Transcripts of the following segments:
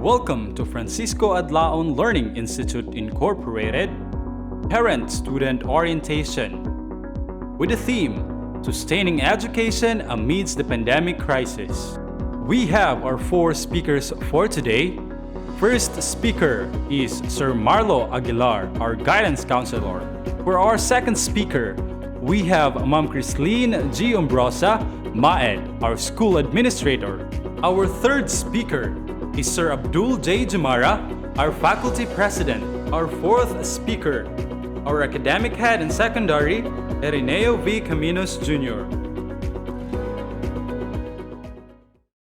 Welcome to Francisco ADLAON Learning Institute Incorporated Parent-Student Orientation with the theme Sustaining Education Amidst the Pandemic Crisis. We have our four speakers for today. First speaker is Sir Marlo Aguilar, our guidance counselor. For our second speaker, we have Ma'am Crisline G. Umbrosa, MAED, our school administrator. Our third speaker is Sir Abdul J. Jamara, our faculty president. Our fourth speaker, our academic head in secondary, Erineo V. Caminos Jr.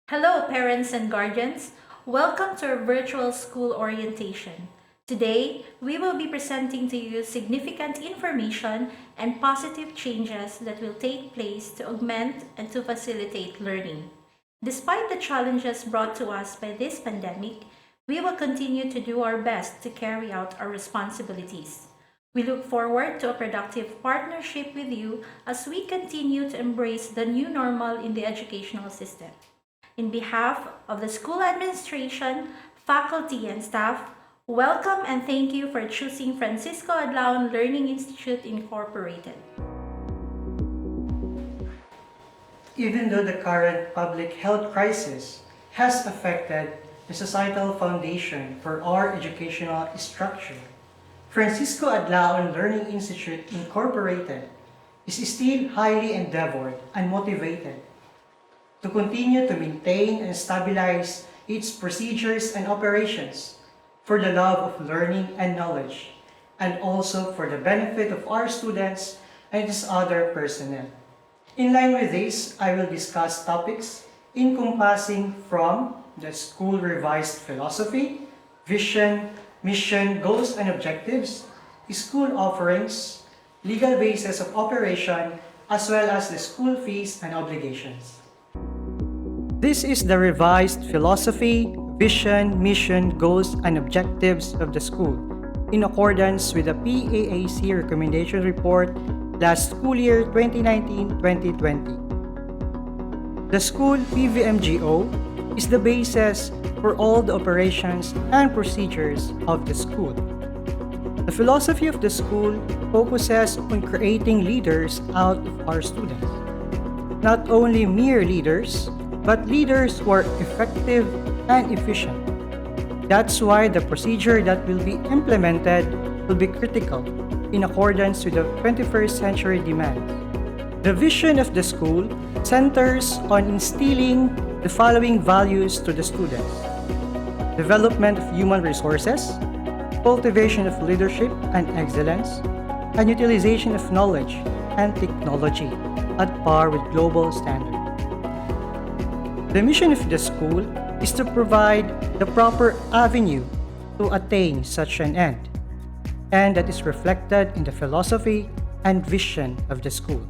Hello, parents and guardians. Welcome to our virtual school orientation. Today, we will be presenting to you significant information and positive changes that will take place to augment and to facilitate learning. Despite the challenges brought to us by this pandemic, we will continue to do our best to carry out our responsibilities. We look forward to a productive partnership with you as we continue to embrace the new normal in the educational system. In behalf of the school administration, faculty, and staff, welcome and thank you for choosing Francisco ADLAON Learning Institute Incorporated. Even though the current public health crisis has affected the societal foundation for our educational structure, Francisco ADLAON Learning Institute Incorporated is still highly endeavored and motivated to continue to maintain and stabilize its procedures and operations for the love of learning and knowledge, and also for the benefit of our students and its other personnel. In line with this, I will discuss topics encompassing from the school revised philosophy, vision, mission, goals and objectives, school offerings, legal basis of operation, as well as the school fees and obligations. This is the revised philosophy, vision, mission, goals, and objectives of the school in accordance with the PAAC recommendation report last school year 2019-2020. The school PVMGO is the basis for all the operations and procedures of the school. The philosophy of the school focuses on creating leaders out of our students. Not only mere leaders, but leaders who are effective and efficient. That's why the procedure that will be implemented will be critical in accordance with the 21st century demands. The vision of the school centers on instilling the following values to the students: development of human resources, cultivation of leadership and excellence, and utilization of knowledge and technology at par with global standards. The mission of the school is to provide the proper avenue to attain such an end, and that is reflected in the philosophy and vision of the school.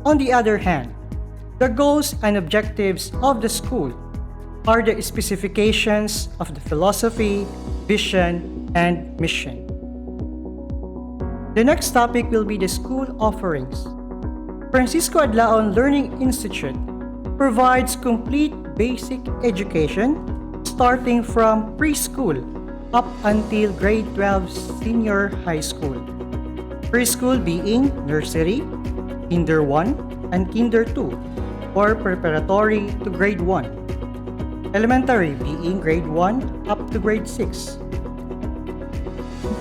On the other hand, the goals and objectives of the school are the specifications of the philosophy, vision, and mission. The next topic will be the school offerings. Francisco ADLAON Learning Institute provides complete basic education starting from preschool up until grade 12 senior high school. Preschool being nursery, kinder 1, and kinder 2, or preparatory to grade 1. Elementary being grade 1 up to grade 6.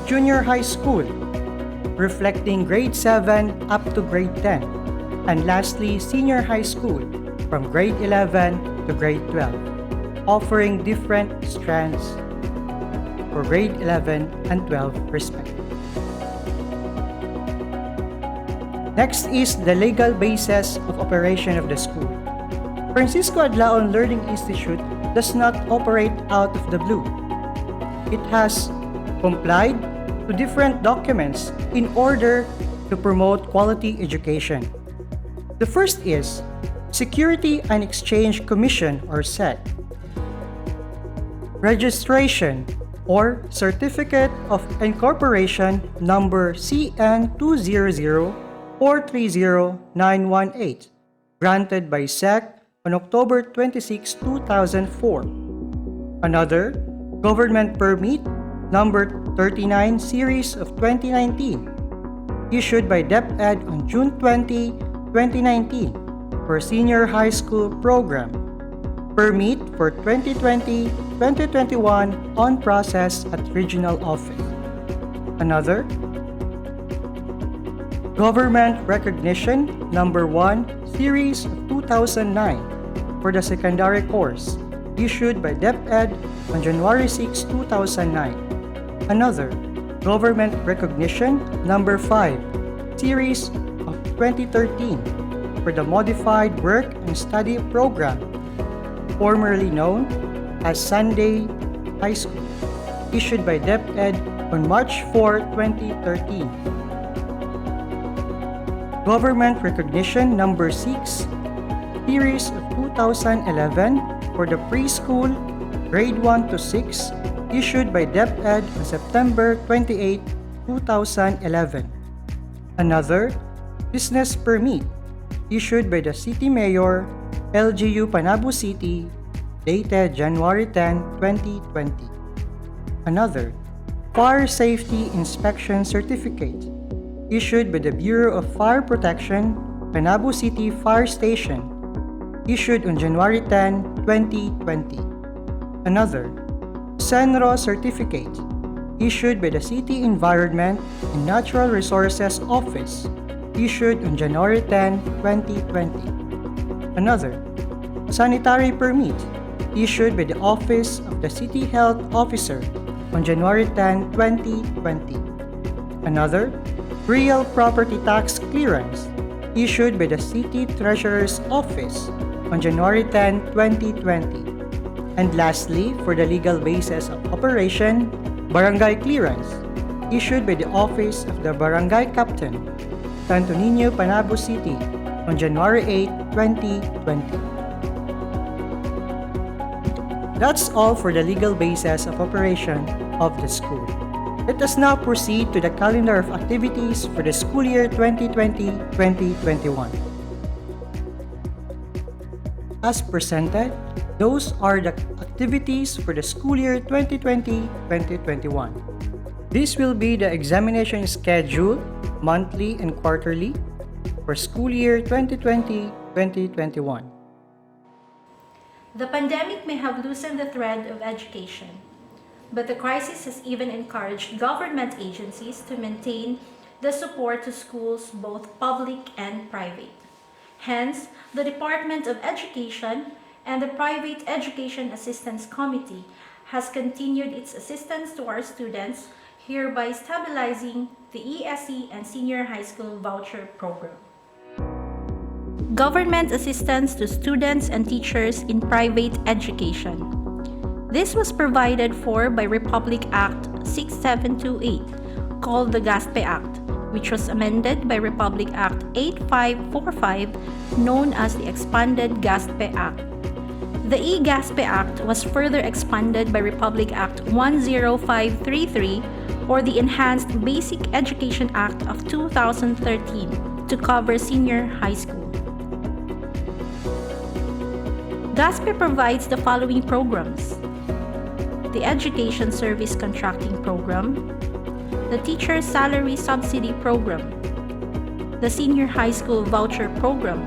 Junior high school, reflecting grade 7 up to grade 10. And lastly, senior high school, from grade 11 to grade 12, offering different strands for grade 11 and 12 respectively. Next is the legal basis of operation of the school. Francisco ADLAON Learning Institute does not operate out of the blue. It has complied to different documents in order to promote quality education. The first is Security and Exchange Commission, or SEC. Registration or Certificate of Incorporation number CN200430918, granted by SEC on October 26, 2004. Another, Government Permit number 39 series of 2019, issued by DepEd on June 20, 2019 for senior high school program. Permit for 2020-2021 on process at regional office. Another, Government Recognition number 1 series of 2009 for the secondary course, issued by DepEd on January 6, 2009. Another, Government Recognition number 5 series of 2013 for the Modified Work and Study Program, formerly known as Sunday High School, issued by DepEd on March 4, 2013. Government Recognition number 6 series of 2011 for the preschool grade 1 to 6, issued by DepEd on September 28, 2011. Another, Business Permit issued by the City Mayor, LGU Panabo City, dated January 10, 2020. Another, Fire Safety Inspection Certificate issued by the Bureau of Fire Protection, Panabo City Fire Station, issued on January 10, 2020. Another, Senro Certificate issued by the City Environment and Natural Resources Office, issued on January 10, 2020. Another, Sanitary Permit issued by the Office of the City Health Officer on January 10, 2020. Another, Real Property Tax Clearance issued by the City Treasurer's Office on January 10, 2020. And lastly, for the legal basis of operation, Barangay Clearance issued by the Office of the Barangay Captain, Santo Niño, Panabo City on January 8, 2020. That's all for the legal basis of operation of the school. Let us now proceed to the calendar of activities for the school year 2020-2021. As presented, those are the activities for the school year 2020-2021. This will be the examination schedule, monthly and quarterly, for school year 2020-2021. The pandemic may have loosened the thread of education, but the crisis has even encouraged government agencies to maintain the support to schools, both public and private. Hence, the Department of Education and the Private Education Assistance Committee has continued its assistance to our students, hereby stabilizing the ESE and Senior High School Voucher Program. Government assistance to students and teachers in private education. This was provided for by Republic Act 6728, called the GASPE Act, which was amended by Republic Act 8545, known as the Expanded GASPE Act. The E-GASPE Act was further expanded by Republic Act 10533, or the Enhanced Basic Education Act of 2013, to cover senior high school. GASPE provides the following programs: the Education Service Contracting Program, the Teacher Salary Subsidy Program, the Senior High School Voucher Program,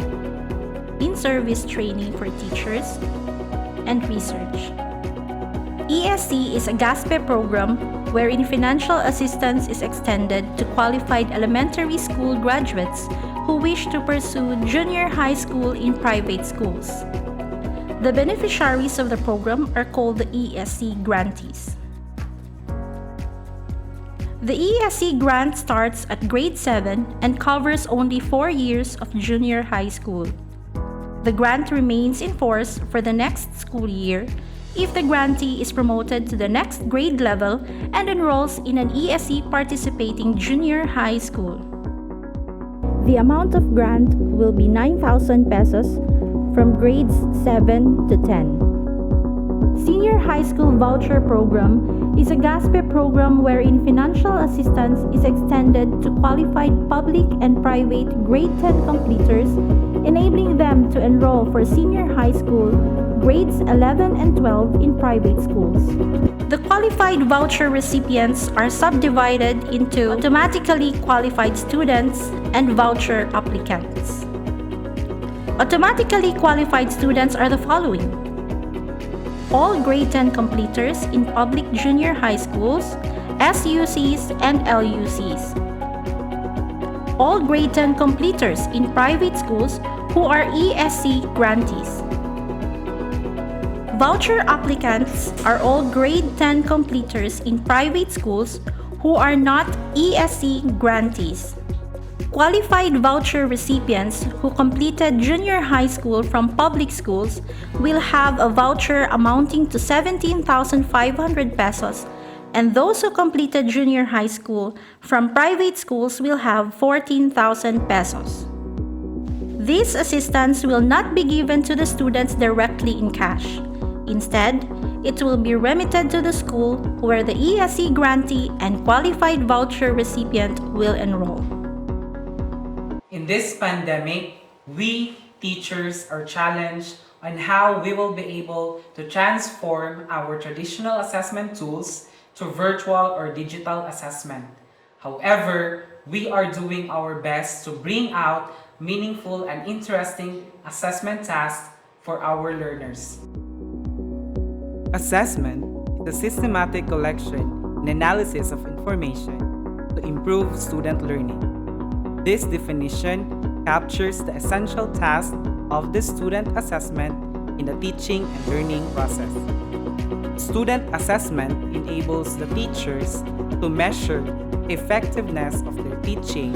in-service training for teachers, and research. ESC is a GASPE program wherein financial assistance is extended to qualified elementary school graduates who wish to pursue junior high school in private schools. The beneficiaries of the program are called the ESC grantees. The ESC grant starts at grade 7 and covers only 4 years of junior high school. The grant remains in force for the next school year if the grantee is promoted to the next grade level and enrolls in an ESC participating junior high school. The amount of grant will be 9,000 pesos from grades 7 to 10. Senior High School Voucher Program is a GASPE program wherein financial assistance is extended to qualified public and private grade 10 completers enabling them to enroll for senior high school, grades 11 and 12 in private schools. The qualified voucher recipients are subdivided into automatically qualified students and voucher applicants. Automatically qualified students are the following: all grade 10 completers in public junior high schools, SUCs, and LUCs. All grade 10 completers in private schools who are ESC grantees. Voucher applicants are all grade 10 completers in private schools who are not ESC grantees. Qualified voucher recipients who completed junior high school from public schools will have a voucher amounting to 17,500 pesos, and those who completed junior high school from private schools will have 14,000 pesos. This assistance will not be given to the students directly in cash. Instead, it will be remitted to the school where the ESC grantee and qualified voucher recipient will enroll. In this pandemic, we teachers are challenged on how we will be able to transform our traditional assessment tools to virtual or digital assessment. However, we are doing our best to bring out meaningful and interesting assessment tasks for our learners. Assessment is a systematic collection and analysis of information to improve student learning. This definition captures the essential task of the student assessment in the teaching and learning process. Student assessment enables the teachers to measure effectiveness of their teaching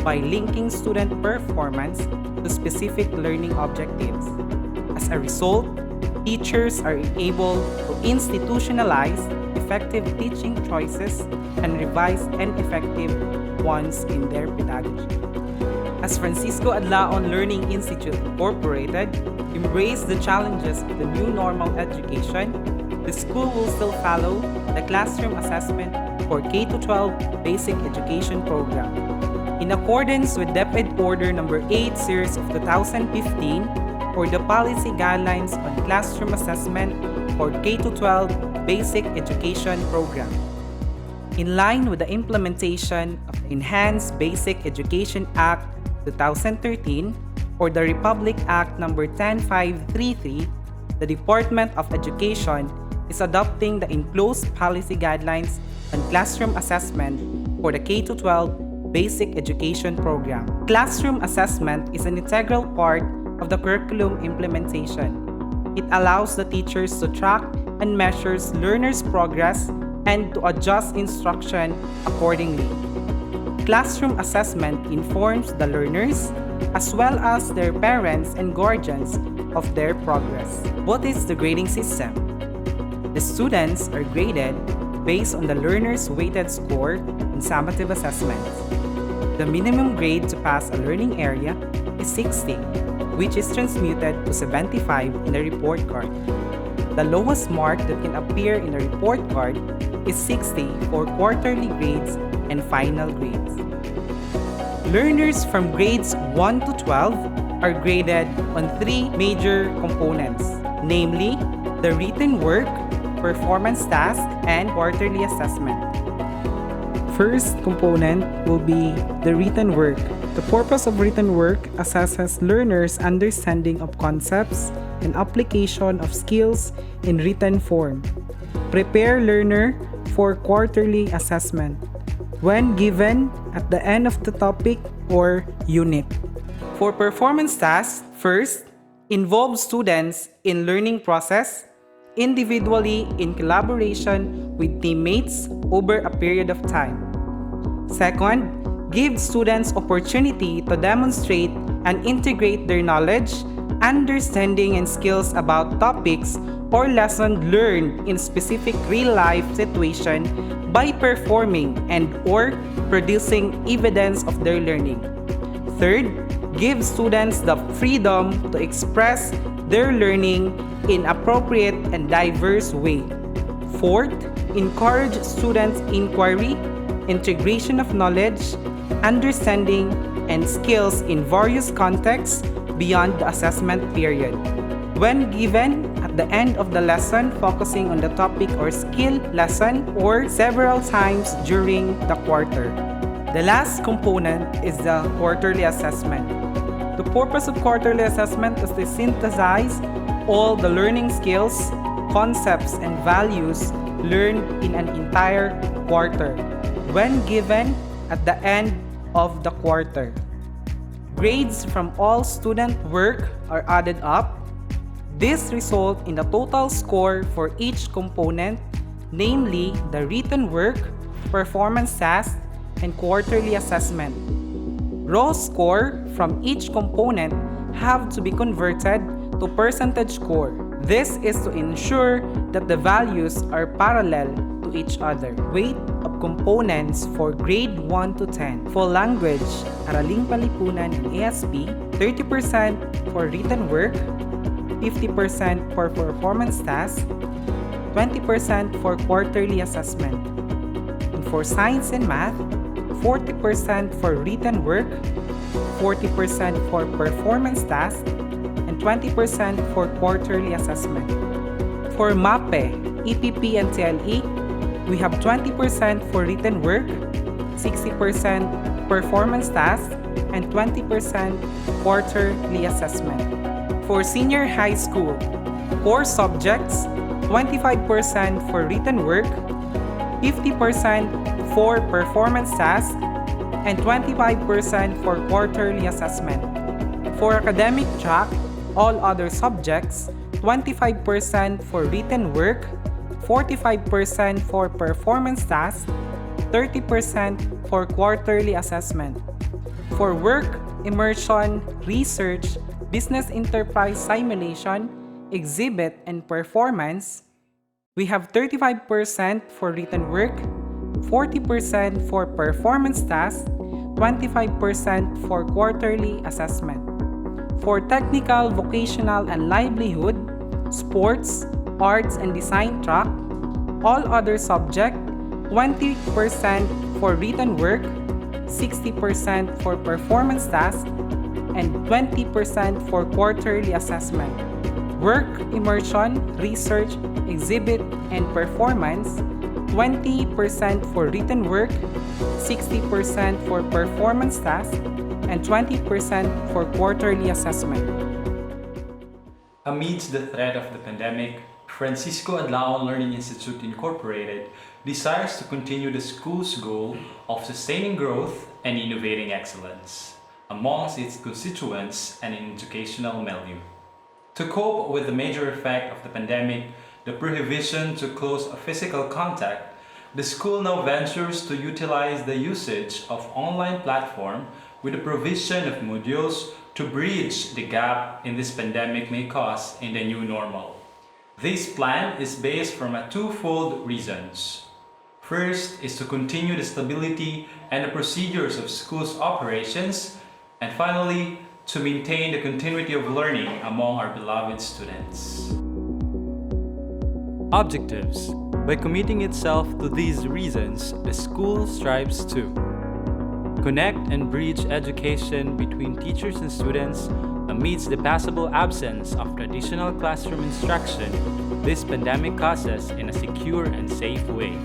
by linking student performance to specific learning objectives. As a result, teachers are able to institutionalize effective teaching choices and revise ineffective ones in their pedagogy. As Francisco Adlaon Learning Institute Incorporated embrace the challenges of the new normal education, the school will still follow the classroom assessment for K-12 basic education program. In accordance with DepEd Order No. 8 Series of 2015 for the policy guidelines on classroom assessment for K-12 basic education program. In line with the implementation of the Enhanced Basic Education Act 2013 or the Republic Act No. 10533, the Department of Education is adopting the enclosed policy guidelines on classroom assessment for the K-12 basic education program. Classroom assessment is an integral part of the curriculum implementation. It allows the teachers to track and measure learners' progress and to adjust instruction accordingly. Classroom assessment informs the learners as well as their parents and guardians of their progress. What is the grading system? The students are graded based on the learner's weighted score in summative assessments. The minimum grade to pass a learning area is 60, which is transmuted to 75 in the report card. The lowest mark that can appear in a report card is 60 for quarterly grades and final grades. Learners from grades 1 to 12 are graded on three major components, namely the written work, performance task, and quarterly assessment. First component will be the written work. The purpose of written work assesses learners' understanding of concepts and application of skills in written form. Prepare learner for quarterly assessment when given at the end of the topic or unit. For performance tasks, first, involve students in learning process, individually in collaboration with teammates over a period of time. Second, give students opportunity to demonstrate and integrate their knowledge, understanding, and skills about topics or lessons learned in specific real-life situation by performing and or producing evidence of their learning. Third, give students the freedom to express their learning in appropriate and diverse way. Fourth, encourage students' inquiry, integration of knowledge, understanding, and skills in various contexts beyond the assessment period. When given at the end of the lesson, focusing on the topic or skill lesson or several times during the quarter. The last component is the quarterly assessment. The purpose of quarterly assessment is to synthesize all the learning skills, concepts, and values learned in an entire quarter when given at the end of the quarter. Grades from all student work are added up. This results in the total score for each component, namely the written work, performance task, and quarterly assessment. Raw score from each component have to be converted to percentage score. This is to ensure that the values are parallel to each other. Weight of components for grade 1 to 10. For language, Araling Palipunan and ASP, 30% for written work, 50% for performance task, 20% for quarterly assessment. And for science and math, 40% for written work, 40% for performance task, and 20% for quarterly assessment. For MAPE, EPP, and TLE, we have 20% for written work, 60% performance task, and 20% quarterly assessment. For senior high school, core subjects, 25% for written work, 50% for performance task, and 25% for quarterly assessment. For academic track, all other subjects, 25% for written work, 45% for performance task, 30% for quarterly assessment. For work, immersion, research, business enterprise simulation, exhibit, and performance, we have 35% for written work, 40% for performance task, 25% for quarterly assessment. For technical, vocational, and livelihood, sports, arts, and design track, all other subject, 20% for written work, 60% for performance task, and 20% for quarterly assessment. Work, immersion, research, exhibit, and performance, 20% for written work, 60% for performance task, and 20% for quarterly assessment. Amidst the threat of the pandemic, Francisco ADLAON Learning Institute Incorporated desires to continue the school's goal of sustaining growth and innovating excellence amongst its constituents and in educational milieu. To cope with the major effect of the pandemic, the prohibition to close physical contact, the school now ventures to utilize the usage of online platform with the provision of modules to bridge the gap in this pandemic may cause in the new normal. This plan is based from a twofold reasons. First is to continue the stability and the procedures of school's operations, and finally, to maintain the continuity of learning among our beloved students. Objectives. By committing itself to these reasons, the school strives to connect and bridge education between teachers and students amidst the possible absence of traditional classroom instruction this pandemic causes in a secure and safe way.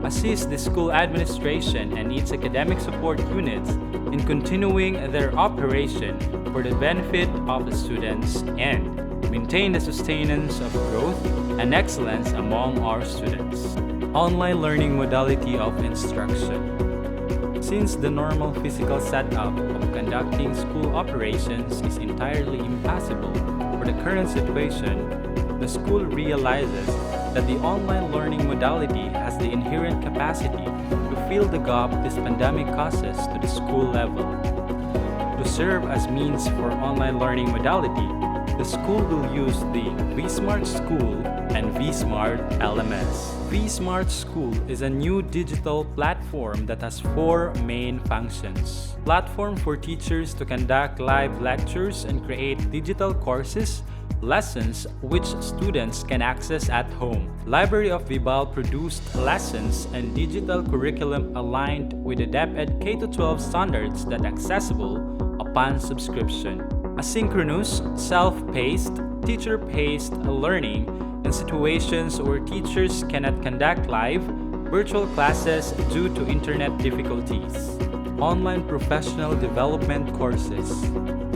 Assist the school administration and its academic support units in continuing their operation for the benefit of the students and maintain the sustenance of growth and excellence among our students. Online learning modality of instruction. Since the normal physical setup of conducting school operations is entirely impossible for the current situation, the school realizes that the online learning modality has the inherent capacity to fill the gap this pandemic causes to the school level. To serve as means for online learning modality, the school will use the vSmart School and vSmart LMS. vSmart School is a new digital platform that has 4 main functions. Platform for teachers to conduct live lectures and create digital courses, lessons which students can access at home. Library of Vibal produced lessons and digital curriculum aligned with the DepEd K-12 standards that accessible upon subscription. Asynchronous, self-paced, teacher-paced learning in situations where teachers cannot conduct live, virtual classes due to internet difficulties. Online professional development courses.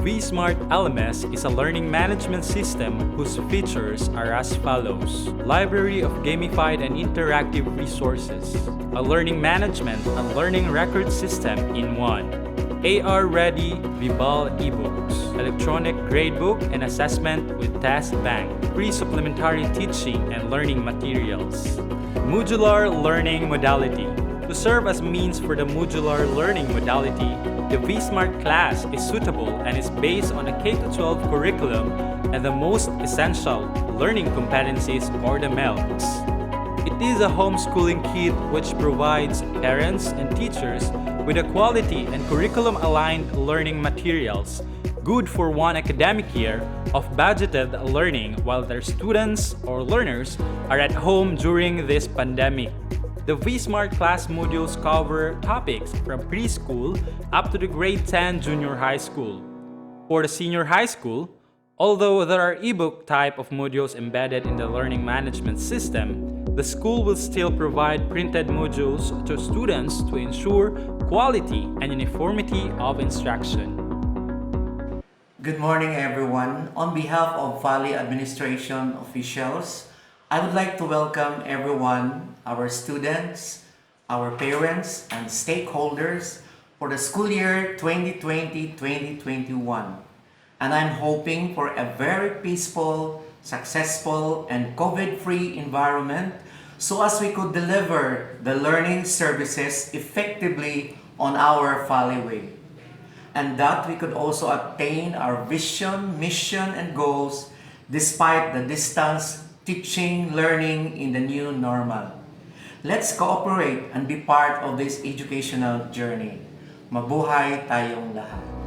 vSmart LMS is a learning management system whose features are as follows. Library of gamified and interactive resources. A learning management and learning record system in one. AR-ready Vibal ebooks. Electronic gradebook and assessment with test bank. Free supplementary teaching and learning materials. Modular learning modality. To serve as means for the modular learning modality, the vSmart class is suitable and is based on a K-12 curriculum and the most essential learning competencies or the MELCs. It is a homeschooling kit which provides parents and teachers with a quality and curriculum-aligned learning materials, good for one academic year of budgeted learning while their students or learners are at home during this pandemic. The vSmart class modules cover topics from preschool up to the grade 10 junior high school. For the senior high school, although there are ebook type of modules embedded in the learning management system, the school will still provide printed modules to students to ensure quality and uniformity of instruction. Good morning, everyone. On behalf of FALI administration officials, I would like to welcome everyone, our students, our parents, and stakeholders for the school year 2020-2021. And I'm hoping for a very peaceful, successful, and COVID-free environment so as we could deliver the learning services effectively on our FALI way. And that we could also attain our vision, mission, and goals despite the distance teaching, learning in the new normal. Let's cooperate and be part of this educational journey. Mabuhay tayong lahat.